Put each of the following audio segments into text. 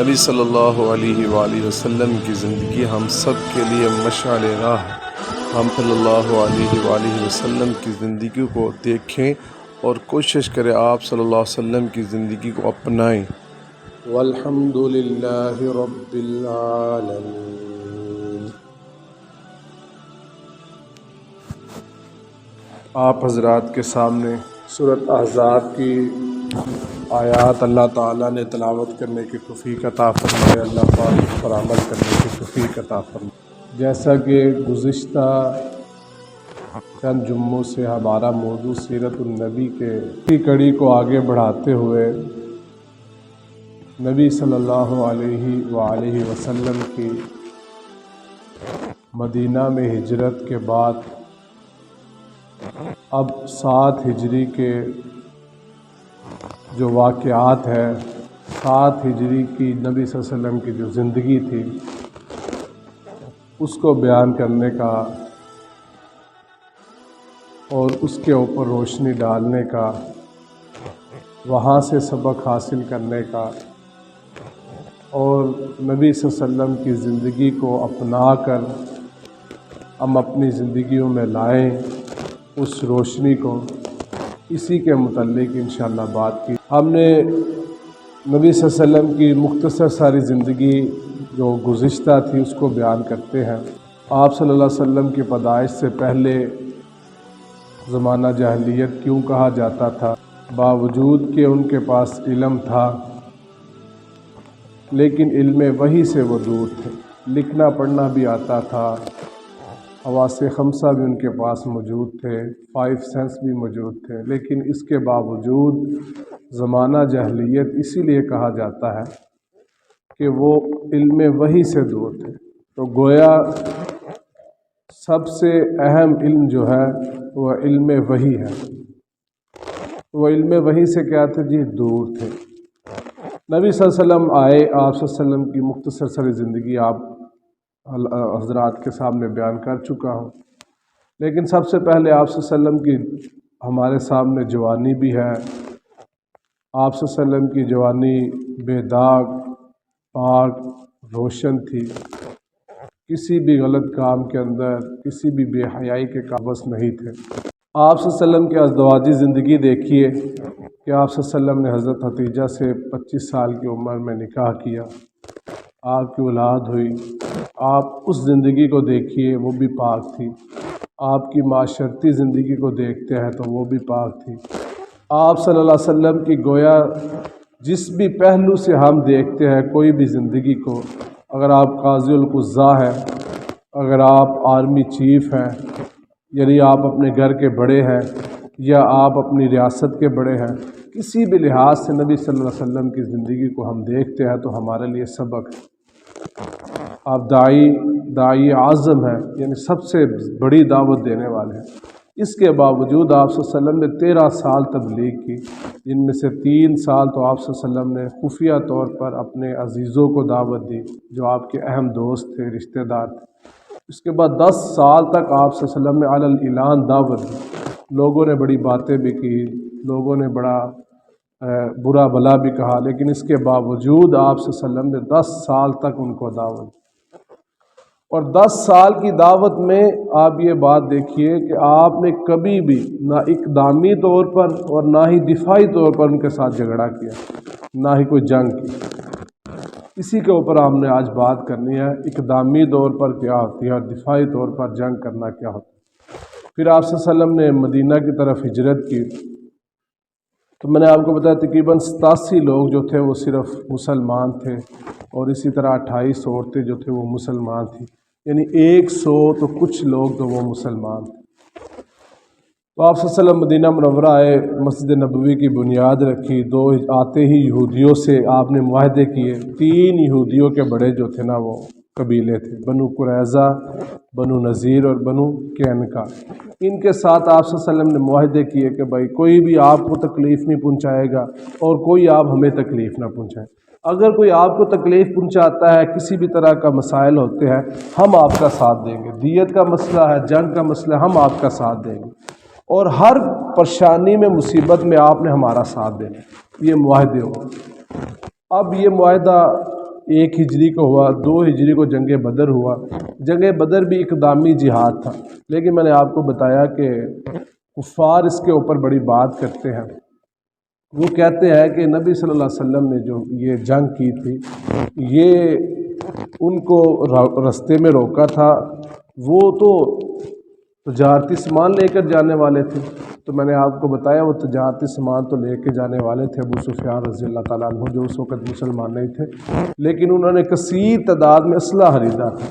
نبی صلی اللہ علیہ وآلہ وسلم کی زندگی ہم سب کے لیے مشعل راہ ہے۔ ہم صلی اللہ علیہ وآلہ وسلم کی زندگی کو دیکھیں اور کوشش کریں آپ صلی اللہ علیہ وسلم کی زندگی کو اپنائیں۔ والحمد للہ رب العالمین۔ آپ حضرات کے سامنے سورۃ احزاب کی آیات اللہ تعالیٰ نے تلاوت کرنے کی توفیق عطا فرمائے، اللہ پاک پر عمل کرنے کی توفیق عطا فرمائے۔ جیسا کہ گزشتہ چند جمعوں سے ہمارا موضوع سیرت النبی کی کڑی کو آگے بڑھاتے ہوئے نبی صلی اللہ علیہ وآلہ وسلم کی مدینہ میں ہجرت کے بعد اب 7 ہجری کے جو واقعات ہیں، 7 ہجری کی نبی صلی اللہ علیہ وسلم کی جو زندگی تھی اس کو بیان کرنے کا اور اس کے اوپر روشنی ڈالنے کا، وہاں سے سبق حاصل کرنے کا اور نبی صلی اللہ علیہ وسلم کی زندگی کو اپنا کر ہم اپنی زندگیوں میں لائیں اس روشنی کو، اسی کے متعلق انشاءاللہ بات کی۔ ہم نے نبی صلی اللہ علیہ وسلم کی مختصر ساری زندگی جو گزشتہ تھی اس کو بیان کرتے ہیں۔ آپ صلی اللہ علیہ وسلم کی پیدائش سے پہلے زمانہ جاہلیت کیوں کہا جاتا تھا؟ باوجود کہ ان کے پاس علم تھا لیکن علم وحی سے وہ دور تھے، لکھنا پڑھنا بھی آتا تھا، حواس خمسہ بھی ان کے پاس موجود تھے، 5 سینس بھی موجود تھے، لیکن اس کے باوجود زمانہ جاہلیت اسی لیے کہا جاتا ہے کہ وہ علم وحی سے دور تھے۔ تو گویا سب سے اہم علم جو ہے وہ علم وحی ہے، وہ علم وحی سے کیا تھے جی؟ دور تھے۔ نبی صلی اللہ علیہ وسلم آئے، آپ صلی اللہ علیہ وسلم کی مختصر ساری زندگی آپ حضرات کے سامنے بیان کر چکا ہوں، لیکن سب سے پہلے آپ صلی اللہ علیہ وسلم کی ہمارے سامنے جوانی بھی ہے۔ آپ صلی اللہ علیہ وسلم کی جوانی بے داغ، پاک، روشن تھی، کسی بھی غلط کام کے اندر، کسی بھی بے حیائی کے قابض نہیں تھے۔ آپ صلی اللہ علیہ وسلم کی ازدواجی زندگی دیکھیے کہ آپ صلی اللہ علیہ وسلم نے حضرت خدیجہ سے 25 سال کی عمر میں نکاح کیا، آپ کی اولاد ہوئی۔ آپ اس زندگی کو دیکھیے، وہ بھی پاک تھی۔ آپ کی معاشرتی زندگی کو دیکھتے ہیں تو وہ بھی پاک تھی۔ آپ صلی اللہ علیہ وسلم کی گویا جس بھی پہلو سے ہم دیکھتے ہیں کوئی بھی زندگی کو، اگر آپ قاضی القضاء ہیں، اگر آپ آرمی چیف ہیں، یعنی آپ اپنے گھر کے بڑے ہیں یا آپ اپنی ریاست کے بڑے ہیں، کسی بھی لحاظ سے نبی صلی اللہ علیہ وسلم کی زندگی کو ہم دیکھتے ہیں تو ہمارے لیے سبق ہے۔ آپ داعی اعظم ہیں، یعنی سب سے بڑی دعوت دینے والے ہیں۔ اس کے باوجود آپ صلی اللہ علیہ وسلم نے 13 سال تبلیغ کی، جن میں سے 3 سال تو آپ صلی اللہ علیہ وسلم نے خفیہ طور پر اپنے عزیزوں کو دعوت دی جو آپ کے اہم دوست تھے، رشتہ دار تھے۔ اس کے بعد 10 سال تک آپ صلی اللہ علیہ وسلم نے علی الاعلان دعوت دی۔ لوگوں نے بڑی باتیں بھی کی، لوگوں نے بڑا برا بھلا بھی کہا، لیکن اس کے باوجود آپ صلی اللہ علیہ وسلم نے 10 سال تک ان کو دعوت دی۔ اور 10 سال کی دعوت میں آپ یہ بات دیکھیے کہ آپ نے کبھی بھی نہ اقدامی طور پر اور نہ ہی دفاعی طور پر ان کے ساتھ جھگڑا کیا، نہ ہی کوئی جنگ کی۔ اسی کے اوپر ہم نے آج بات کرنی ہے، اقدامی طور پر کیا ہوتی ہے اور دفاعی طور پر جنگ کرنا کیا ہوتا ہے۔ پھر آپ صلی اللہ علیہ وسلم نے مدینہ کی طرف ہجرت کی تو میں نے آپ کو بتایا تقریباً 87 لوگ جو تھے وہ صرف مسلمان تھے، اور اسی طرح 28 عورتیں جو تھے وہ مسلمان تھیں، یعنی 100 تو کچھ لوگ تو وہ مسلمان تھے۔ تو آپ صلی اللہ علیہ وسلم مدینہ منورہ آئے، مسجد نبوی کی بنیاد رکھی، آتے ہی یہودیوں سے آپ نے معاہدے کیے۔ 3 یہودیوں کے بڑے جو تھے نا وہ قبیلے تھے، بنو قریظہ، بنو نذیر اور بنو قینقاع۔ ان کے ساتھ آپ صلی اللہ علیہ وسلم نے معاہدے کیے کہ بھائی کوئی بھی آپ کو تکلیف نہیں پہنچائے گا اور کوئی آپ ہمیں تکلیف نہ پہنچائے۔ اگر کوئی آپ کو تکلیف پہنچاتا ہے، کسی بھی طرح کا مسائل ہوتے ہیں، ہم آپ کا ساتھ دیں گے۔ دیت کا مسئلہ ہے، جنگ کا مسئلہ ہے، ہم آپ کا ساتھ دیں گے، اور ہر پریشانی میں، مصیبت میں آپ نے ہمارا ساتھ دینا۔ یہ معاہدے ہو۔ اب یہ معاہدہ 1 ہجری کو ہوا، 2 ہجری کو جنگ بدر ہوا۔ جنگ بدر بھی اقدامی جہاد تھا، لیکن میں نے آپ کو بتایا کہ کفار اس کے اوپر بڑی بات کرتے ہیں۔ وہ کہتے ہیں کہ نبی صلی اللہ علیہ وسلم نے جو یہ جنگ کی تھی، یہ ان کو رستے میں روکا تھا، وہ تو تجارتی سامان لے کر جانے والے تھے۔ تو میں نے آپ کو بتایا وہ تجارتی سامان تو لے کے جانے والے تھے ابو سفیان رضی اللہ تعالیٰ عنہ، جو اس وقت مسلمان نہیں تھے، لیکن انہوں نے کثیر تعداد میں اسلحہ خریدا تھا،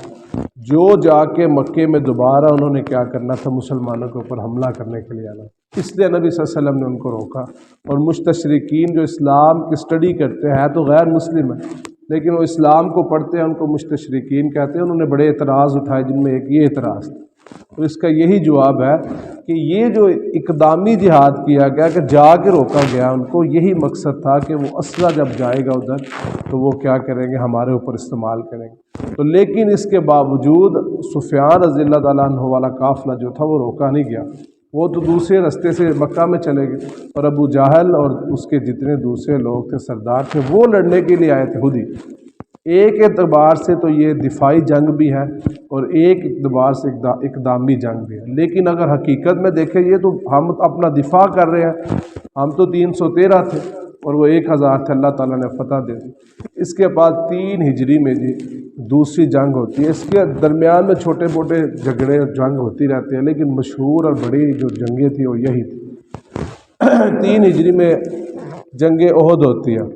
جو جا کے مکے میں دوبارہ انہوں نے کیا کرنا تھا، مسلمانوں کے اوپر حملہ کرنے کے لیے آنا۔ اس لیے نبی صلی اللہ علیہ وسلم نے ان کو روکا۔ اور مستشرقین جو اسلام کی اسٹڈی کرتے ہیں تو غیر مسلم ہیں، لیکن وہ اسلام کو پڑھتے ہیں، ان کو مستشرقین کہتے ہیں۔ انہوں نے بڑے اعتراض اٹھائے، جن میں ایک یہ اعتراض تھا، تو اس کا یہی جواب ہے کہ یہ جو اقدامی جہاد کیا گیا کہ جا کے روکا گیا، ان کو یہی مقصد تھا کہ وہ اسلحہ جب جائے گا ادھر تو وہ کیا کریں گے، ہمارے اوپر استعمال کریں گے۔ تو لیکن اس کے باوجود سفیان رضی اللہ تعالیٰ عنہ والا قافلہ جو تھا وہ روکا نہیں گیا، وہ تو دوسرے راستے سے مکہ میں چلے گئے، اور ابو جہل اور اس کے جتنے دوسرے لوگ تھے، سردار تھے، وہ لڑنے کے لیے آئے تھے خود ہی۔ ایک اعتبار سے تو یہ دفاعی جنگ بھی ہے اور ایک اعتبار سے اقدامی جنگ بھی ہے، لیکن اگر حقیقت میں دیکھیں یہ تو ہم اپنا دفاع کر رہے ہیں۔ ہم تو 313 تھے اور وہ 1000 تھے، اللہ تعالیٰ نے فتح دے دی۔ اس کے بعد 3 ہجری میں جی دوسری جنگ ہوتی ہے۔ اس کے درمیان میں چھوٹے موٹے جھگڑے اور جنگ ہوتی رہتی ہیں، لیکن مشہور اور بڑی جو جنگیں تھیں وہ یہی تھی۔ 3 ہجری میں جنگ احد ہوتی ہے۔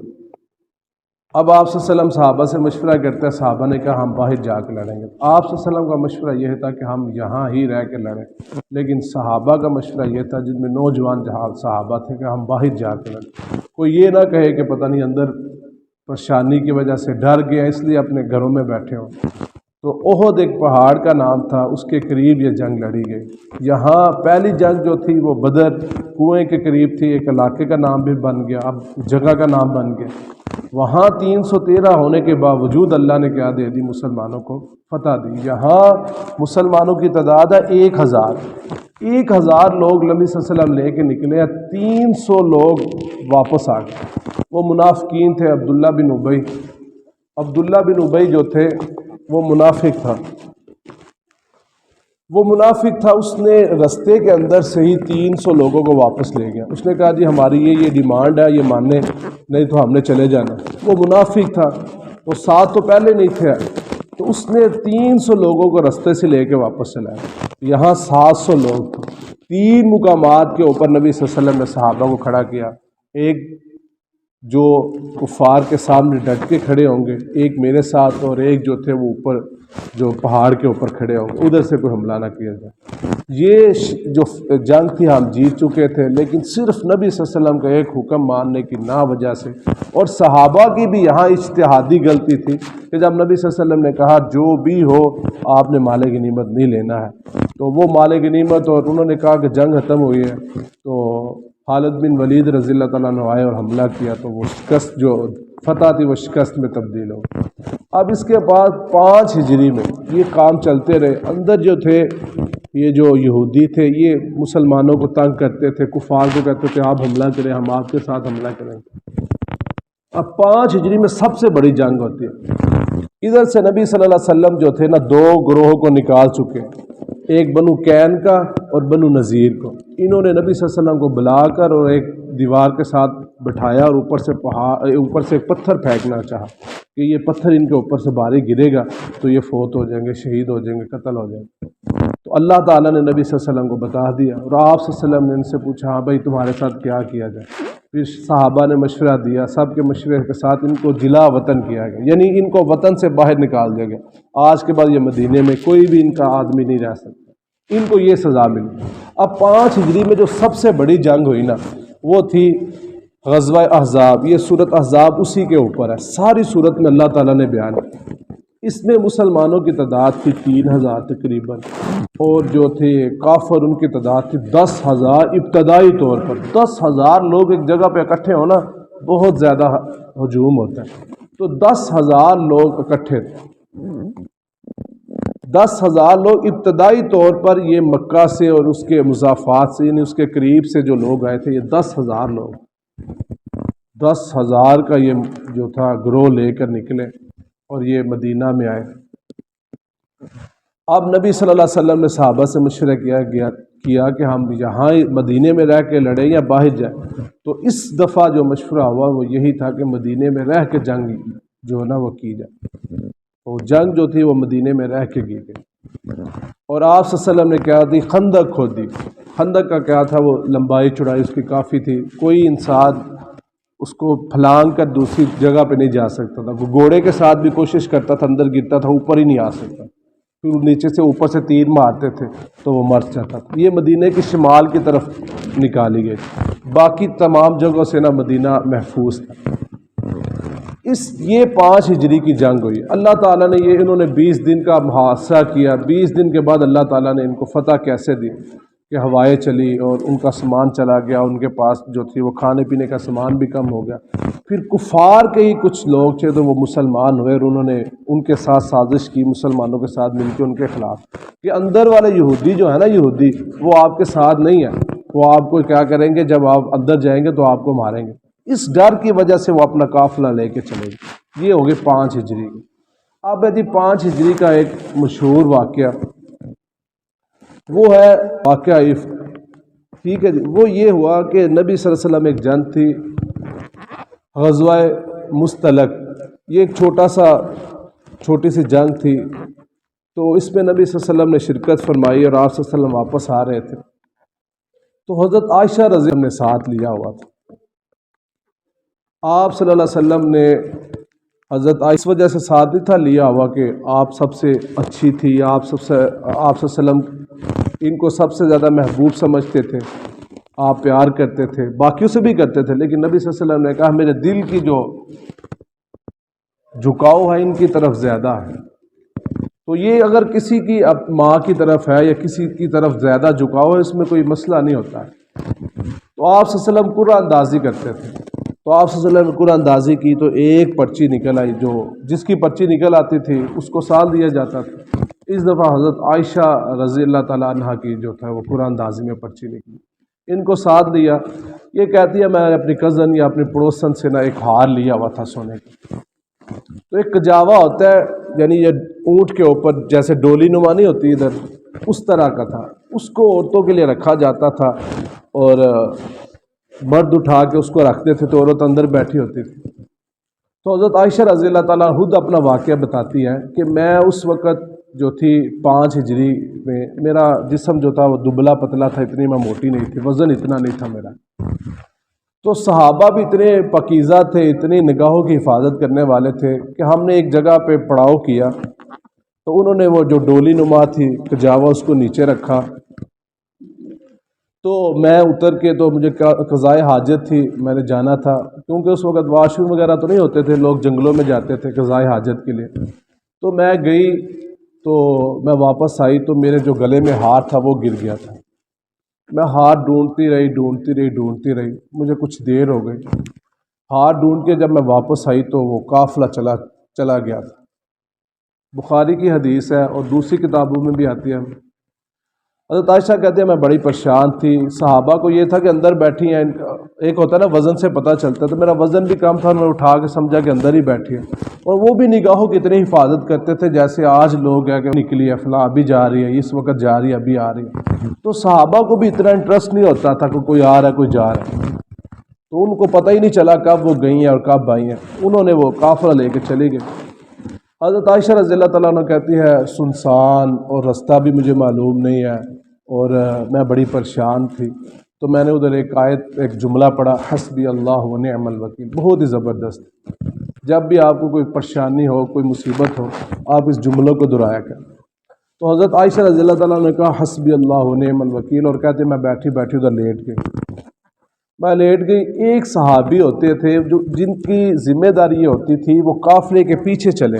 اب آپ صلی اللہ علیہ وسلم صحابہ سے مشورہ کرتے ہیں، صحابہ نے کہا ہم باہر جا کے لڑیں گے۔ آپ صلی اللہ علیہ وسلم کا مشورہ یہ تھا کہ ہم یہاں ہی رہ کے لڑیں، لیکن صحابہ کا مشورہ یہ تھا، جن میں نوجوان صحابہ تھے، کہ ہم باہر جا کے لڑیں۔ کوئی یہ نہ کہے کہ پتہ نہیں اندر پریشانی کی وجہ سے ڈر گیا اس لیے اپنے گھروں میں بیٹھے ہوں۔ تو احد ایک پہاڑ کا نام تھا، اس کے قریب یہ جنگ لڑی گئی۔ یہاں پہلی جنگ جو تھی وہ بدر کنویں کے قریب تھی، ایک علاقے کا نام بھی بن گیا، اب جگہ کا نام بن گیا۔ وہاں 313 ہونے کے باوجود اللہ نے کیا دے دی، مسلمانوں کو فتح دی۔ یہاں مسلمانوں کی تعداد ہے 1000 لوگ نبی صلی اللہ علیہ وسلم لے کے نکلے ہیں، 300 لوگ واپس آ گئے۔ وہ منافقین تھے، عبداللہ بن ابی جو تھے وہ منافق تھا، اس نے رستے کے اندر سے ہی 300 لوگوں کو واپس لے گیا۔ اس نے کہا جی ہماری یہ ڈیمانڈ ہے، یہ ماننے نہیں تو ہم نے چلے جانا۔ وہ منافق تھا، وہ ساتھ تو پہلے نہیں تھے، تو اس نے 300 لوگوں کو رستے سے لے کے واپس چلایا۔ یہاں 700 لوگ تھے۔ 3 مقامات کے اوپر نبی صلی اللہ علیہ وسلم نے صحابہ کو کھڑا کیا، ایک جو کفار کے سامنے ڈٹ کے کھڑے ہوں گے، ایک میرے ساتھ، اور ایک جو تھے وہ اوپر جو پہاڑ کے اوپر کھڑے ہوں گے، ادھر سے کوئی حملہ نہ کیا جائے۔ یہ جو جنگ تھی ہم جیت چکے تھے، لیکن صرف نبی صلی اللہ علیہ وسلم کا ایک حکم ماننے کی نا وجہ سے، اور صحابہ کی بھی یہاں اجتہادی غلطی تھی کہ جب نبی صلی اللہ علیہ وسلم نے کہا جو بھی ہو آپ نے مال غنیمت نہیں لینا ہے، تو وہ مال غنیمت، اور انہوں نے کہا کہ جنگ ختم ہوئی ہے، تو خالد بن ولید رضی اللہ تعالیٰ عنہ آئے اور حملہ کیا، تو وہ شکست جو فتح تھی وہ شکست میں تبدیل ہو۔ اب اس کے بعد 5 ہجری میں یہ کام چلتے رہے۔ اندر جو تھے یہ جو یہودی تھے، یہ مسلمانوں کو تنگ کرتے تھے، کفار کو کہتے تھے آپ حملہ کریں، ہم آپ کے ساتھ حملہ کریں۔ اب 5 ہجری میں سب سے بڑی جنگ ہوتی ہے۔ ادھر سے نبی صلی اللہ علیہ وسلم جو تھے نا 2 گروہوں کو نکال چکے، ایک بنو کین کا اور بنو نذیر کو۔ انہوں نے نبی صلی اللہ علیہ وسلم کو بلا کر اور ایک دیوار کے ساتھ بٹھایا، اور اوپر سے ایک پتھر پھینکنا چاہا کہ یہ پتھر ان کے اوپر سے بھاری گرے گا تو یہ فوت ہو جائیں گے، شہید ہو جائیں گے، قتل ہو جائیں گے۔ تو اللہ تعالیٰ نے نبی صلی اللہ علیہ وسلم کو بتا دیا، اور آپ صلی اللہ علیہ وسلم نے ان سے پوچھا ہاں بھائی تمہارے ساتھ کیا کیا جائے۔ پھر صحابہ نے مشورہ دیا، سب کے مشورے کے ساتھ ان کو جلا وطن کیا گیا، یعنی ان کو وطن سے باہر نکال دیا گیا۔ آج کے بعد یہ مدینے میں کوئی بھی ان کا آدمی نہیں رہ سکتا، ان کو یہ سزا ملی۔ اب 5 ہجری میں جو سب سے بڑی جنگ ہوئی نا وہ تھی غزوہ احزاب۔ یہ سورۃ احزاب اسی کے اوپر ہے، ساری سورت میں اللہ تعالیٰ نے بیان کیا۔ اس میں مسلمانوں کی تعداد تھی 3000 تقریباً، اور جو تھے کافر ان کی تعداد تھی 10,000 ابتدائی طور پر۔ 10,000 لوگ ایک جگہ پہ اکٹھے ہونا بہت زیادہ ہجوم ہوتا ہے، تو 10,000 لوگ اکٹھے تھے۔ 10,000 لوگ ابتدائی طور پر، یہ مکہ سے اور اس کے مضافات سے، یعنی اس کے قریب سے جو لوگ آئے تھے، یہ 10,000 لوگ، 10,000 کا یہ جو تھا گروہ لے کر نکلے۔ اور یہ مدینہ میں آئے۔ اب نبی صلی اللہ علیہ وسلم نے صحابہ سے مشورہ کیا کہ ہم یہاں مدینے میں رہ کے لڑیں یا باہر جائیں۔ تو اس دفعہ جو مشورہ ہوا وہ یہی تھا کہ مدینے میں رہ کے جنگ جو ہے نا وہ کی جائے۔ تو جنگ جو تھی وہ مدینے میں رہ کے کی گئی، اور آپ صلی اللہ علیہ وسلم نے کیا دی، خندق کھودی۔ خندق کا کیا تھا، وہ لمبائی چوڑائی اس کی کافی تھی، کوئی انسان اس کو پھلانگ کر دوسری جگہ پہ نہیں جا سکتا تھا، وہ گھوڑے کے ساتھ بھی کوشش کرتا تھا اندر گرتا تھا، اوپر ہی نہیں آ سکتا، پھر نیچے سے اوپر سے تیر مارتے تھے تو وہ مر جاتا تھا۔ یہ مدینہ کی شمال کی طرف نکالی گئی، باقی تمام جگہوں سے نا مدینہ محفوظ تھا۔ یہ 5 ہجری کی جنگ ہوئی۔ اللہ تعالیٰ نے انہوں نے 20 دن کا محاصرہ کیا۔ 20 دن کے بعد اللہ تعالیٰ نے ان کو فتح کیسے دی کہ ہوائیں چلی اور ان کا سامان چلا گیا، ان کے پاس جو تھی وہ کھانے پینے کا سامان بھی کم ہو گیا۔ پھر کفار کے ہی کچھ لوگ تھے تو وہ مسلمان ہوئے، اور انہوں نے ان کے ساتھ سازش کی، مسلمانوں کے ساتھ مل کے ان کے خلاف، کہ اندر والے یہودی جو ہے نا، یہودی وہ آپ کے ساتھ نہیں ہے، وہ آپ کو کیا کریں گے، جب آپ اندر جائیں گے تو آپ کو ماریں گے۔ اس ڈر کی وجہ سے وہ اپنا قافلہ لے کے چلے گئے۔ یہ ہو گئے 5 ہجری کی۔ اب ہے 5 ہجری کا ایک مشہور واقعہ، وہ ہے واقعہ عفق۔ ٹھیک ہے جی، وہ یہ ہوا کہ نبی صلی اللہ علیہ وسلم ایک جنگ تھی غزوہ مستلق، یہ ایک چھوٹی سی جنگ تھی، تو اس میں نبی صلی اللہ علیہ وسلم نے شرکت فرمائی، اور آپ صلی اللہ علیہ وسلم واپس آ رہے تھے، تو حضرت عائشہ رضی اللہ عنہا نے ساتھ لیا ہوا تھا۔ آپ صلی اللہ علیہ وسلم نے حضرت عائشہ اس وجہ سے ساتھ نہیں تھا لیا ہوا کہ آپ سب سے اچھی تھی، آپ صلی اللہ علیہ وسلم ان کو سب سے زیادہ محبوب سمجھتے تھے، آپ پیار کرتے تھے، باقیوں سے بھی کرتے تھے، لیکن نبی صلی اللہ علیہ وسلم نے کہا میرے دل کی جو جھکاؤ ہے ان کی طرف زیادہ ہے۔ تو یہ اگر کسی کی ماں کی طرف ہے یا کسی کی طرف زیادہ جھکاؤ ہے، اس میں کوئی مسئلہ نہیں ہوتا ہے۔ تو آپ صلی اللہ علیہ وسلم قرعہ اندازی کرتے تھے، تو آپ صلی اللہ علیہ وسلم نے قرعہ اندازی کی تو ایک پرچی نکل آئی، جو جس کی پرچی نکل آتی تھی اس کو سال دیا جاتا تھا۔ اس دفعہ حضرت عائشہ رضی اللہ تعالیٰ عنہ کی جو تھا وہ قرعہ اندازی میں پرچی نکلی، ان کو ساتھ لیا۔ یہ کہتی ہے میں نے اپنی کزن یا اپنی پڑوسن سے نا ایک ہار لیا ہوا تھا سونے کا، تو ایک کجاوا ہوتا ہے، یعنی یہ اونٹ کے اوپر جیسے ڈولی نما نہیں ہوتی ادھر، اس طرح کا تھا، اس کو عورتوں کے لیے رکھا جاتا تھا، اور مرد اٹھا کے اس کو رکھتے تھے تو عورت اندر بیٹھی ہوتی تھی۔ تو حضرت عائشہ رضی اللہ تعالیٰ خود اپنا واقعہ بتاتی ہیں کہ میں اس وقت جو تھی 5 ہجری میں، میرا جسم جو تھا وہ دبلا پتلا تھا، اتنی میں موٹی نہیں تھی، وزن اتنا نہیں تھا میرا، تو صحابہ بھی اتنے پاکیزہ تھے، اتنی نگاہوں کی حفاظت کرنے والے تھے کہ ہم نے ایک جگہ پہ پڑاؤ کیا، تو انہوں نے وہ جو ڈولی نما تھی کجاوا اس کو نیچے رکھا، تو میں اتر کے، تو مجھے قضائے حاجت تھی، میں نے جانا تھا، کیونکہ اس وقت واش روم وغیرہ تو نہیں ہوتے تھے، لوگ جنگلوں میں جاتے تھے قضائے حاجت کے لیے، تو میں گئی، تو میں واپس آئی تو میرے جو گلے میں ہار تھا وہ گر گیا تھا۔ میں ہار ڈھونڈتی رہی، مجھے کچھ دیر ہو گئی، ہار ڈھونڈ کے جب میں واپس آئی تو وہ قافلہ چلا گیا تھا۔ بخاری کی حدیث ہے اور دوسری کتابوں میں بھی آتی ہے۔ حضرت عائشہ کہتے ہیں میں بڑی پریشان تھی، صحابہ کو یہ تھا کہ اندر بیٹھی ہیں، ایک ہوتا ہے نا وزن سے پتہ چلتا ہے، تو میرا وزن بھی کم تھا، میں اٹھا کے سمجھا کہ اندر ہی بیٹھی ہے، اور وہ بھی نگاہوں کی اتنی حفاظت کرتے تھے جیسے آج لوگ ہیں کہ نکلی ہے فلاں ابھی جا رہی ہے، اس وقت جا رہی ہے، ابھی آ رہی ہے، تو صحابہ کو بھی اتنا انٹرسٹ نہیں ہوتا تھا کہ کوئی آ رہا ہے کوئی جا رہا ہے، تو ان کو پتہ ہی نہیں چلا کب وہ گئی ہیں اور کب آئی ہیں، انہوں نے وہ قافلہ لے کے چلی گئی۔ حضرت عائشہ رضی اللہ تعالیٰ عنہ کہتی ہے سنسان اور رستہ بھی مجھے معلوم نہیں ہے، اور میں بڑی پریشان تھی، تو میں نے ادھر ایک جملہ پڑھا، حسبی اللہ و نعم الوکیل، بہت ہی زبردست۔ جب بھی آپ کو کوئی پریشانی ہو، کوئی مصیبت ہو، آپ اس جملوں کو دہرایا کریں۔ تو حضرت عائشہ رضی اللہ تعالیٰ نے کہا حسبی اللہ و نعم الوکیل، اور کہتے میں بیٹھی ادھر لیٹ گئی۔ ایک صحابی ہوتے تھے جن کی ذمہ داری یہ ہوتی تھی وہ قافلے کے پیچھے چلیں،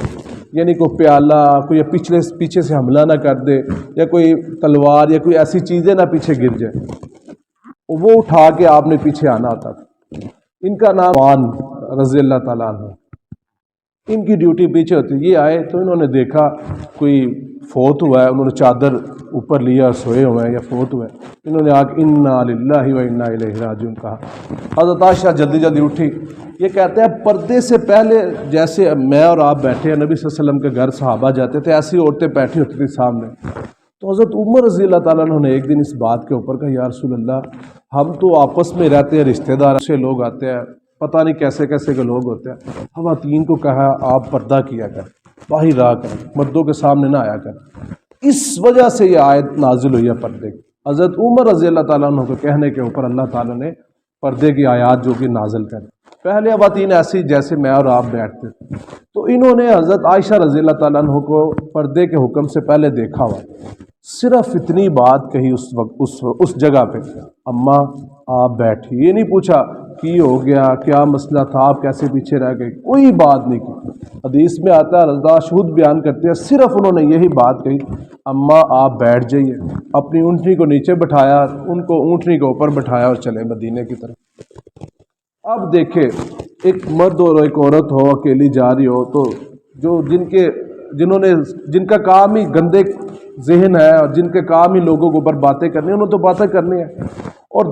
یعنی کوئی پیالہ کوئی پیچھے سے حملہ نہ کر دے، یا کوئی تلوار یا کوئی ایسی چیزیں نہ پیچھے گر جائے، وہ اٹھا کے آپ نے پیچھے آنا ہوتا تھا۔ ان کا نام عثمان رضی اللہ تعالیٰ عنہ، ان کی ڈیوٹی پیچھے ہوتی۔ یہ آئے تو انہوں نے دیکھا کوئی فوت ہوا ہے، انہوں نے چادر اوپر لیا، سوئے ہوئے ہیں یا فوت ہوئے ہیں، انہوں نے آ کے انا للہ و انا الیہ راجعون کہا۔ حضرت عائشہ جلدی اٹھی، یہ کہتے ہیں پردے سے پہلے جیسے میں اور آپ بیٹھے ہیں نبی صلی اللہ علیہ وسلم کے گھر صحابہ جاتے تھے، ایسی عورتیں بیٹھی ہوتی تھیں سامنے. تو حضرت عمر رضی اللہ تعالیٰ عنہ نے ایک دن اس بات کے اوپر کہا یا رسول اللہ ہم تو آپس میں رہتے ہیں، رشتہ دار سے لوگ آتے ہیں، پتہ نہیں کیسے کیسے کے لوگ ہوتے ہیں، خواتین کو کہا آپ پردہ کیا کریں، باہر رہا کریں، مردوں کے سامنے نہ آیا کریں. اس وجہ سے یہ آیت نازل ہوئی ہے پردے کی. حضرت عمر رضی اللہ تعالیٰ عنہ کے کہنے کے اوپر اللہ تعالیٰ نے پردے کی آیات جو کہ نازل کریں. پہلے خواتین ایسی جیسے میں اور آپ بیٹھتے تھے، تو انہوں نے حضرت عائشہ رضی اللہ تعالیٰ عنہ کو پردے کے حکم سے پہلے دیکھا ہوا. صرف اتنی بات کہی اس وقت اس جگہ پہ، اماں آپ بیٹھی. یہ نہیں پوچھا کی ہو گیا، کیا مسئلہ تھا، آپ کیسے پیچھے رہ گئی، کوئی بات نہیں کی. حدیث میں آتا ہے رضا شہود بیان کرتے ہیں صرف انہوں نے یہی بات کہی اماں آپ بیٹھ جائیے. اپنی اونٹنی کو نیچے بٹھایا، ان کو اونٹنی کے اوپر بٹھایا اور چلے مدینے کی طرف. اب دیکھیں ایک مرد اور ایک عورت ہو اکیلی جا رہی ہو تو جن کا کام ہی گندے ذہن ہے اور جن کے کام ہی لوگوں کے اوپر باتیں کرنی ہیں، انہوں تو باتیں کرنی ہیں. اور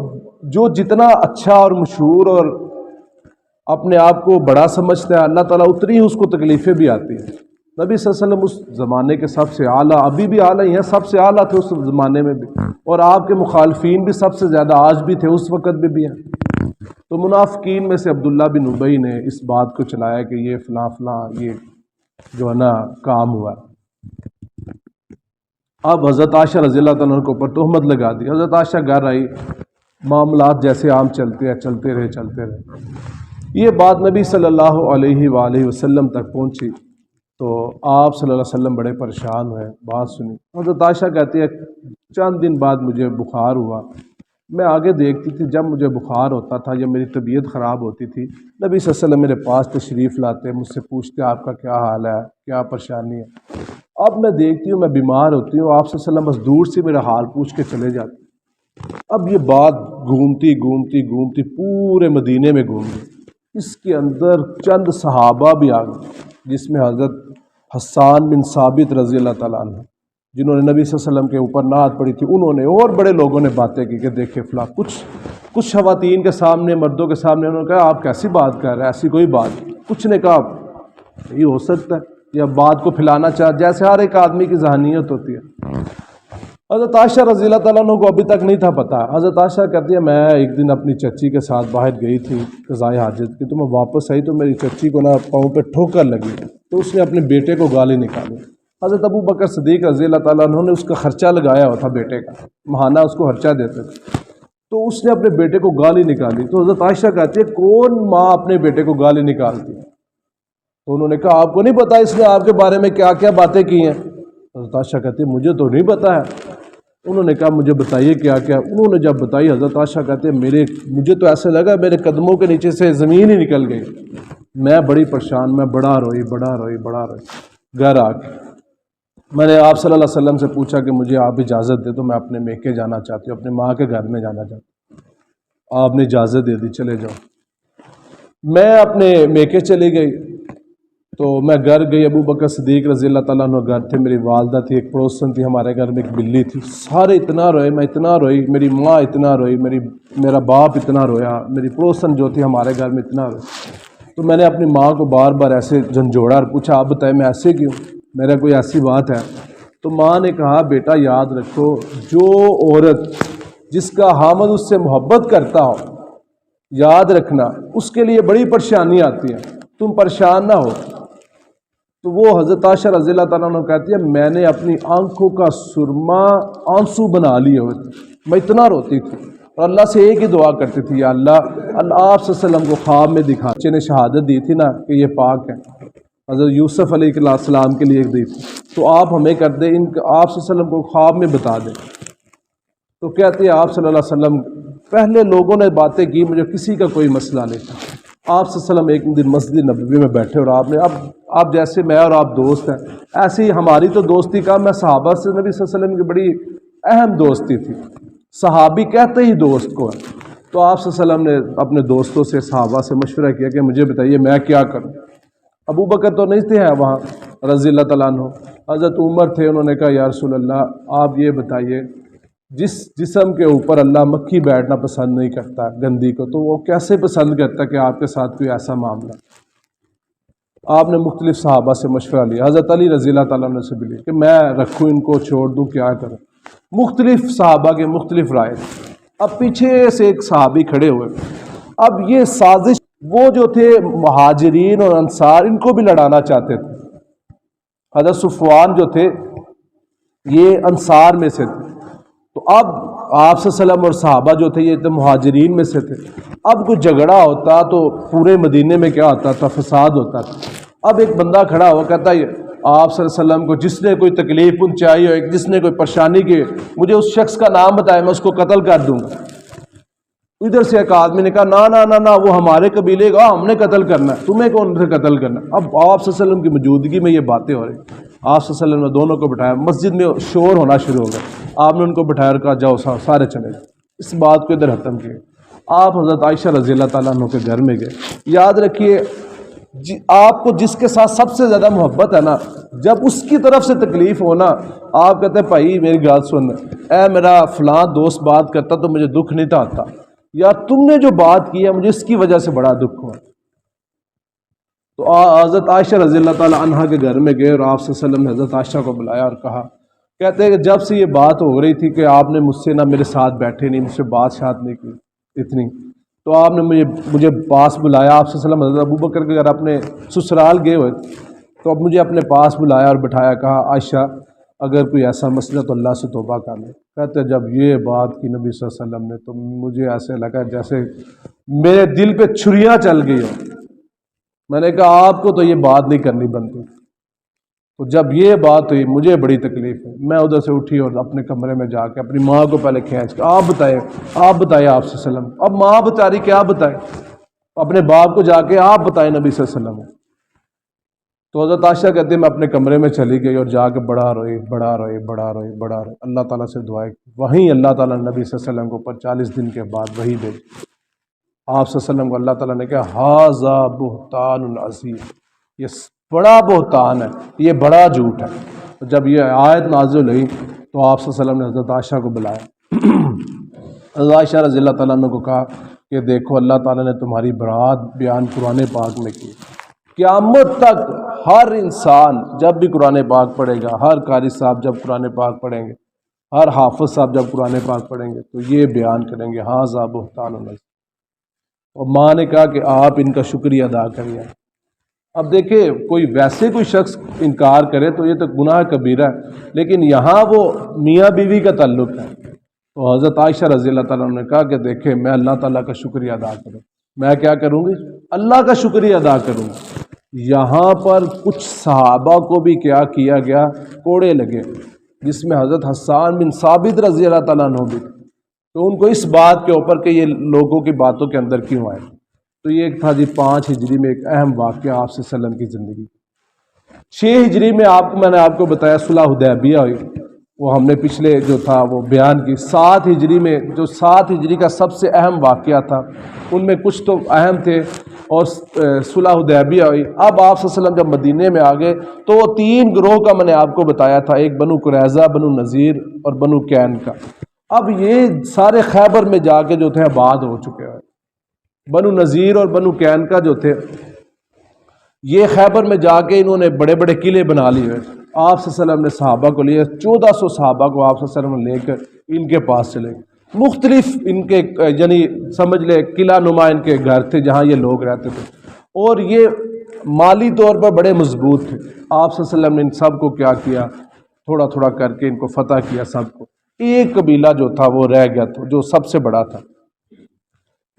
جو جتنا اچھا اور مشہور اور اپنے آپ کو بڑا سمجھتا ہے اللہ تعالیٰ اتنی ہی اس کو تکلیفیں بھی آتی ہیں. نبی صلی اللہ علیہ وسلم اس زمانے کے سب سے اعلیٰ، ابھی بھی اعلیٰ ہی ہیں، سب سے اعلیٰ تھے اس زمانے میں بھی، اور آپ کے مخالفین بھی سب سے زیادہ آج بھی تھے، اس وقت بھی ہیں. تو منافقین میں سے عبداللہ بن ابی نے اس بات کو چلایا کہ یہ فلاں فلاں یہ جو ہے نا کام ہوا. اب حضرت عائشہ رضی اللہ تعالیٰ عنہ کے اوپر تہمت لگا دی. حضرت عائشہ گھر آئی، معاملات جیسے عام چلتے ہیں چلتے رہے. یہ بات نبی صلی اللہ علیہ وآلہ وسلم تک پہنچی تو آپ صلی اللہ علیہ وسلم بڑے پریشان ہوئے. بات سنی. حضرت عائشہ کہتی ہے چند دن بعد مجھے بخار ہوا. میں آگے دیکھتی تھی جب مجھے بخار ہوتا تھا یا میری طبیعت خراب ہوتی تھی، نبی صلی اللہ علیہ وسلم میرے پاس تشریف لاتے، مجھ سے پوچھتے آپ کا کیا حال ہے، کیا پریشانی ہے. اب میں دیکھتی ہوں میں بیمار ہوتی ہوں، آپ صلی اللہ علیہ وسلم بس دور سے میرا حال پوچھ کے چلے جاتے. اب یہ بات گھومتی پورے مدینے میں گھوم گئی. اس کے اندر چند صحابہ بھی آ گئے جس میں حضرت حسان بن ثابت رضی اللہ تعالیٰ عنہ جنہوں نے نبی صلی اللہ علیہ وسلم کے اوپر نعت پڑھی تھی، انہوں نے اور بڑے لوگوں نے باتیں کی کہ دیکھیں فلاں کچھ خواتین کے سامنے، مردوں کے سامنے انہوں نے کہا آپ کیسی بات کر رہے ہیں، ایسی کوئی بات. کچھ نے کہا یہ ہو سکتا ہے یا بات کو پھیلانا چاہ، جیسے ہر ایک آدمی کی ذہنیت ہوتی ہے. حضرت عائشہ رضی اللہ تعالیٰ عنہ کو ابھی تک نہیں تھا پتہ. حضرت عائشہ کہتی ہے میں ایک دن اپنی چچی کے ساتھ باہر گئی تھی قضائے حاجت کی، تو میں واپس آئی تو میری چچی کو نا پاؤں پہ ٹھوکر لگی تو اس نے اپنے بیٹے کو گالی نکالی. حضرت ابو بکر صدیق رضی اللہ تعالیٰ عنہ نے اس کا خرچہ لگایا ہوا تھا، بیٹے کا ماہانہ اس کو خرچہ دیتے تھے، تو اس نے اپنے بیٹے کو گالی نکالی. تو حضرت عائشہ کہتی ہے کون ماں اپنے بیٹے کو گالی نکالتی؟ تو انہوں نے کہا آپ کو نہیں پتہ اس نے آپ کے بارے میں کیا کیا باتیں کی ہیں؟ حضرت عائشہ کہتی ہے مجھے تو نہیں پتہ ہے. انہوں نے کہا مجھے بتائیے کیا کیا. انہوں نے جب بتائی حضرت عائشہ کہتے ہیں مجھے تو ایسے لگا میرے قدموں کے نیچے سے زمین ہی نکل گئی. میں بڑی پریشان، میں بڑا روئی. گھر آ کے میں نے آپ صلی اللہ علیہ وسلم سے پوچھا کہ مجھے آپ اجازت دے تو میں اپنے میکے جانا چاہتی ہوں، اپنے ماں کے گھر میں جانا چاہتی ہوں. آپ نے اجازت دے دی، چلے جاؤ. میں اپنے میکے چلی گئی تو میں گھر گئی. ابو بکر صدیق رضی اللہ تعالیٰ عنہ گھر تھے، میری والدہ تھی، ایک پڑوسن تھی، ہمارے گھر میں ایک بلی تھی. سارے اتنا روئے، میں اتنا روئی، میری ماں اتنا روئی، میرا باپ اتنا رویا، میری پڑوسن جو تھی ہمارے گھر میں اتنا روئی. تو میں نے اپنی ماں کو بار بار ایسے جھنجھوڑا اور پوچھا آپ بتائیں میں ایسے کیوں، میرا کوئی ایسی بات ہے؟ تو ماں نے کہا بیٹا یاد رکھو جو عورت جس کا حامد اس سے محبت کرتا ہو، یاد رکھنا اس کے لیے بڑی پریشانی آتی ہے، تم پریشان نہ ہو. تو وہ حضرت عائشہ رضی اللہ تعالیٰ عنہ کہتی ہے میں نے اپنی آنکھوں کا سرما آنسو بنا لیے ہوئے تھے، میں اتنا روتی تھی اور اللہ سے ایک ہی دعا کرتی تھی یا اللہ آپ صلی اللہ علیہ وسلم کو خواب میں دکھا. بچے نے شہادت دی تھی نا کہ یہ پاک ہے، حضرت یوسف علیہ السلام کے لیے ایک دی تھی، تو آپ ہمیں کر دیں آپ صلی اللہ علیہ وسلم کو خواب میں بتا دیں. تو کہتے ہیں آپ صلی اللہ علیہ وسلم پہلے لوگوں نے باتیں کی، مجھے کسی کا کوئی مسئلہ نہیں تھا. آپ صلی اللہ علیہ وسلم ایک دن مسجد نبوی میں بیٹھے اور آپ نے اب جیسے میں اور آپ دوست ہیں ایسی ہماری تو دوستی کا، میں صحابہ سے نبی صلی اللہ علیہ وسلم کی بڑی اہم دوستی تھی، صحابی کہتے ہی دوست کو ہے. تو آپ صلی اللہ علیہ وسلم نے اپنے دوستوں سے صحابہ سے مشورہ کیا کہ مجھے بتائیے میں کیا کروں. ابو بکر تو نہیں تھے وہاں رضی اللہ تعالیٰ عنہ، حضرت عمر تھے. انہوں نے کہا یا رسول اللہ آپ یہ بتائیے جس جسم کے اوپر اللہ مکھی بیٹھنا پسند نہیں کرتا گندی کو، تو وہ کیسے پسند کرتا کہ آپ کے ساتھ کوئی ایسا معاملہ؟ آپ نے مختلف صحابہ سے مشورہ لیا، حضرت علی رضی اللہ تعالیٰ عنہ سے بھی لیا کہ میں رکھوں ان کو، چھوڑ دوں، کیا کروں؟ مختلف صحابہ کے مختلف رائے تھے۔ اب پیچھے سے ایک صحابی کھڑے ہوئے، اب یہ سازش وہ جو تھے مہاجرین اور انصار، ان کو بھی لڑانا چاہتے تھے۔ حضرت صفوان جو تھے یہ انصار میں سے تھے، تو اب آپ صلی اللہ علیہ وسلم اور صحابہ جو تھے یہ تو مہاجرین میں سے تھے۔ اب کوئی جھگڑا ہوتا تو پورے مدینے میں کیا ہوتا تھا؟ فساد ہوتا تھا۔ اب ایک بندہ کھڑا ہوا کہتا ہے آپ صلی اللہ علیہ وسلم کو جس نے کوئی تکلیف پہنچائی ہو، جس نے کوئی پریشانی کی، مجھے اس شخص کا نام بتائے، میں اس کو قتل کر دوں گا۔ ادھر سے ایک آدمی نے کہا نا نا نا نا، وہ ہمارے قبیلے کا، ہم نے قتل کرنا ہے، تمہیں کون سے قتل کرنا ہے؟ اب آپ صلی اللہ علیہ وسلم کی موجودگی میں یہ باتیں ہو رہی۔ آپ صلی اللہ علیہ وسلم نے دونوں کو بٹھایا، مسجد میں شور ہونا شروع ہو گیا۔ آپ نے ان کو بٹھایا اور کہا جاؤ سارے چلے جاؤ۔ اس بات کو ادھر ختم کیا۔ آپ حضرت عائشہ رضی اللہ تعالیٰ عنہ کے گھر میں گئے۔ یاد رکھیے آپ کو جس کے ساتھ سب سے زیادہ محبت ہے نا، جب اس کی طرف سے تکلیف ہونا، آپ کہتے ہیں بھائی میری بات سن، اے میرا فلاں دوست بات کرتا تو مجھے دکھ نہیں آتا، یا تم نے جو بات کی ہے مجھے اس کی وجہ سے بڑا دکھ ہوا۔ تو حضرت عائشہ رضی اللہ تعالیٰ عنہ کے گھر میں گئے اور آپ صلی اللہ علیہ وسلم نے حضرت عائشہ کو بلایا اور کہا، کہتے ہیں کہ جب سے یہ بات ہو رہی تھی کہ آپ نے مجھ سے نہ میرے ساتھ بیٹھے نہیں، مجھ سے بات شات نہیں کی اتنی، تو آپ نے مجھے پاس بلایا۔ آپ صلی اللہ علیہ وسلم حضرت ابوبکر کے گھر اپنے سسرال گئے ہوئے، تو اب مجھے اپنے پاس بلایا اور بٹھایا، کہا عائشہ اگر کوئی ایسا مسئلہ تو اللہ سے توبہ کر لے۔ کہتے جب یہ بات کی نبی صلی اللہ علیہ وسلم نے تو مجھے ایسے لگا جیسے میرے دل پہ چھریاں چل گئی ہو۔ میں نے کہا آپ کو تو یہ بات نہیں کرنی بنتی۔ تو جب یہ بات ہوئی مجھے بڑی تکلیف ہے۔ میں ادھر سے اٹھی اور اپنے کمرے میں جا کے اپنی ماں کو پہلے کھینچ کے آپ بتائیں آپ صلی اللہ علیہ وسلم۔ اب ماں بتا رہی کیا بتائیں، اپنے باپ کو جا کے آپ بتائیں نبی صلی اللہ علیہ وسلم۔ تو حضرت عائشہ کہتے ہیں میں اپنے کمرے میں چلی گئی اور جا کے بڑا روئی اللہ تعالیٰ سے دعائیں کی۔ وہیں اللہ تعالیٰ نے نبی صلی اللہ علیہ وسلم کو اوپر 40 دن کے بعد وحی بھیجی۔ آپ صلی اللہ علیہ وسلم کو اللہ تعالیٰ نے کہا ھذا بہتان عظیم، یہ بڑا بہتان ہے، یہ بڑا جھوٹ ہے۔ تو جب یہ آیت نازل ہوئی تو آپ صلی اللہ علیہ وسلم نے حضرت عائشہ کو بلایا۔ حضرت عائشہ رضی اللہ تعالیٰ عنہ کو کہا کہ دیکھو اللہ تعالیٰ نے تمہاری برات بیان قرآن پاک میں کی، قیامت تک ہر انسان جب بھی قرآن پاک پڑھے گا، ہر قاری صاحب جب قرآن پاک پڑھیں گے، ہر حافظ صاحب جب قرآن پاک پڑھیں گے تو یہ بیان کریں گے ھذا بہتان عظیم۔ اور ماں نے کہا کہ آپ ان کا شکریہ ادا کریے۔ اب دیکھیں کوئی شخص انکار کرے تو یہ تو گناہ کبیرہ ہے، لیکن یہاں وہ میاں بیوی کا تعلق ہے۔ تو حضرت عائشہ رضی اللہ تعالیٰ عنہ نے کہا کہ دیکھیں میں اللہ تعالیٰ کا شکریہ ادا کروں، میں کیا کروں گی؟ اللہ کا شکریہ ادا کروں گی۔ یہاں پر کچھ صحابہ کو بھی کیا کیا گیا؟ کوڑے لگے، جس میں حضرت حسان بن ثابت رضی اللہ تعالیٰ عنہ بھی، تو ان کو اس بات کے اوپر کہ یہ لوگوں کی باتوں کے اندر کیوں آئے۔ تو یہ ایک تھا جی 5 ہجری میں ایک اہم واقعہ آپ صلی اللہ علیہ وسلم کی زندگی۔ 6 ہجری میں میں نے آپ کو بتایا صلح حدیبیہ ہوئی، وہ ہم نے پچھلے جو تھا وہ بیان کی۔ 7 ہجری میں جو 7 ہجری کا سب سے اہم واقعہ تھا، ان میں کچھ تو اہم تھے، اور صلح حدیبیہ ہوئی۔ اب آپ صلی اللہ علیہ وسلم جب مدینے میں آ گئے تو وہ 3 گروہ کا میں نے آپ کو بتایا تھا، ایک بنو قریظہ، بنو نذیر اور بنو کین کا۔ اب یہ سارے خیبر میں جا کے جو تھے آباد ہو چکے ہیں۔ بنو نذیر اور بنو کین کا جو تھے یہ خیبر میں جا کے انہوں نے بڑے بڑے قلعے بنا لیے۔ آپ صلی اللہ علیہ وسلم نے صحابہ کو لیے، 1400 صحابہ کو آپ صلی اللہ علیہ وسلم لے کر ان کے پاس چلے گئے۔ مختلف ان کے یعنی سمجھ لے قلعہ نما ان کے گھر تھے جہاں یہ لوگ رہتے تھے، اور یہ مالی طور پر بڑے مضبوط تھے۔ آپ صلی اللہ علیہ وسلم نے ان سب کو کیا کیا؟ تھوڑا تھوڑا کر کے ان کو فتح کیا سب کو۔ ایک قبیلہ جو تھا وہ رہ گیا تھا جو سب سے بڑا تھا،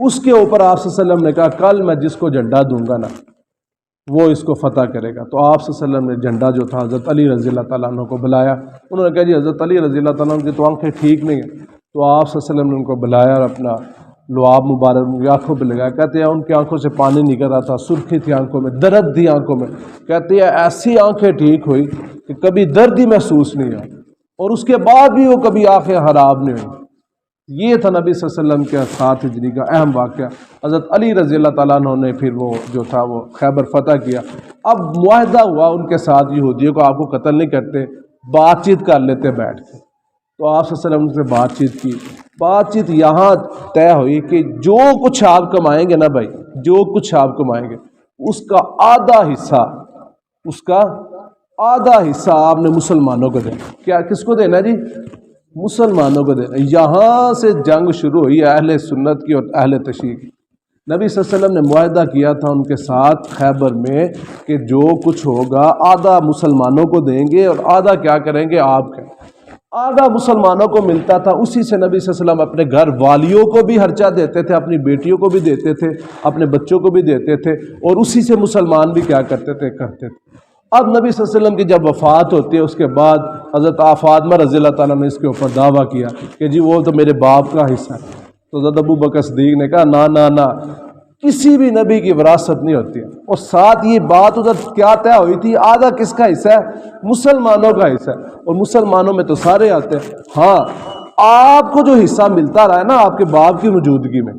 اس کے اوپر آپ صلی اللہ علیہ وسلم نے کہا کل میں جس کو جھنڈا دوں گا نا وہ اس کو فتح کرے گا۔ تو آپ صلی اللہ علیہ وسلم نے جھنڈا جو تھا حضرت علی رضی اللہ تعالیٰ عنہ کو بلایا۔ انہوں نے کہا جی حضرت علی رضی اللہ تعالیٰ عنہ کی تو آنکھیں ٹھیک نہیں ہیں۔ تو آپ صلی اللہ علیہ وسلم نے ان کو بلایا اور اپنا لعاب مبارک ان کی آنکھوں پہ لگایا۔ کہتے ہیں ان کی آنکھوں سے پانی نکل رہا تھا، سرخی تھی آنکھوں میں، درد تھی آنکھوں میں۔ کہتے ہیں ایسی آنکھیں ٹھیک ہوئی کہ کبھی درد ہی محسوس نہیں ہوا، اور اس کے بعد بھی وہ کبھی آنکھیں خراب نہیں ہوئی۔ یہ تھا نبی صلی اللہ علیہ وسلم کے 7 ہجری کا اہم واقعہ۔ حضرت علی رضی اللہ تعالیٰ عنہ نے پھر وہ جو تھا وہ خیبر فتح کیا۔ اب معاہدہ ہوا ان کے ساتھ یہودیوں کو آپ کو قتل نہیں کرتے، بات چیت کر لیتے بیٹھ کے۔ تو آپ صلی اللہ علیہ وسلم سے بات چیت کی، بات چیت یہاں طے ہوئی کہ جو کچھ آپ کمائیں گے نا بھائی، جو کچھ آپ کمائیں گے اس کا آدھا حصہ، اس کا آدھا حصہ آپ نے مسلمانوں کو دینا۔ کیا کس کو دینا جی؟ مسلمانوں کو دینا۔ یہاں سے جنگ شروع ہوئی اہل سنت کی اور اہل تشیع کی۔ نبی صلی اللہ علیہ وسلم نے معاہدہ کیا تھا ان کے ساتھ خیبر میں کہ جو کچھ ہوگا آدھا مسلمانوں کو دیں گے اور آدھا کیا کریں گے آپ کا۔ آدھا مسلمانوں کو ملتا تھا، اسی سے نبی صلی اللہ علیہ وسلم اپنے گھر والیوں کو بھی خرچہ دیتے تھے، اپنی بیٹیوں کو بھی دیتے تھے، اپنے بچوں کو بھی دیتے تھے، اور اسی سے مسلمان بھی کیا کرتے تھے، کرتے تھے۔ اب نبی صلی اللہ علیہ وسلم کی جب وفات ہوتی ہے اس کے بعد حضرت فاطمہ رضی اللہ تعالیٰ نے اس کے اوپر دعویٰ کیا کہ جی وہ تو میرے باپ کا حصہ ہے۔ تو حضرت ابو بکر صدیق نے کہا نا نا نا، کسی بھی نبی کی وراثت نہیں ہوتی ہے۔ اور ساتھ یہ بات ادھر کیا طے ہوئی تھی، آدھا کس کا حصہ ہے؟ مسلمانوں کا حصہ ہے، اور مسلمانوں میں تو سارے آتے ہیں۔ ہاں آپ کو جو حصہ ملتا رہا ہے نا آپ کے باپ کی موجودگی میں،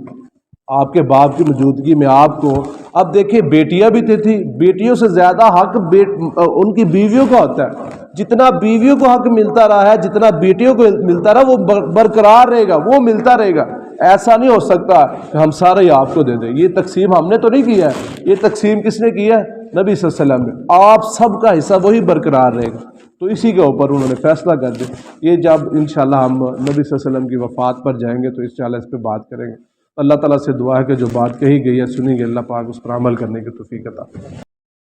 آپ کے باپ کی موجودگی میں آپ کو، اب دیکھیں بیٹیاں بھی تھی، بیٹیوں سے زیادہ حق ان کی بیویوں کا ہوتا ہے۔ جتنا بیویوں کو حق ملتا رہا ہے، جتنا بیٹیوں کو ملتا رہا وہ برقرار رہے گا، وہ ملتا رہے گا۔ ایسا نہیں ہو سکتا کہ ہم سارے ہی آپ کو دے دیں۔ یہ تقسیم ہم نے تو نہیں کیا ہے، یہ تقسیم کس نے کی ہے؟ نبی صلی اللہ علیہ وسلم نے۔ آپ سب کا حصہ وہی برقرار رہے گا۔ تو اسی کے اوپر انہوں نے فیصلہ کر دیا۔ یہ جب انشاءاللہ ہم نبی صلی اللہ علیہ وسلم کی وفات پر جائیں گے تو انشاءاللہ اس پہ بات کریں گے۔ اللہ تعالیٰ سے دعا ہے کہ جو بات کہی گئی ہے سنی گئی، اللہ پاک اس پر عمل کرنے کی توفیق عطا فرمائے۔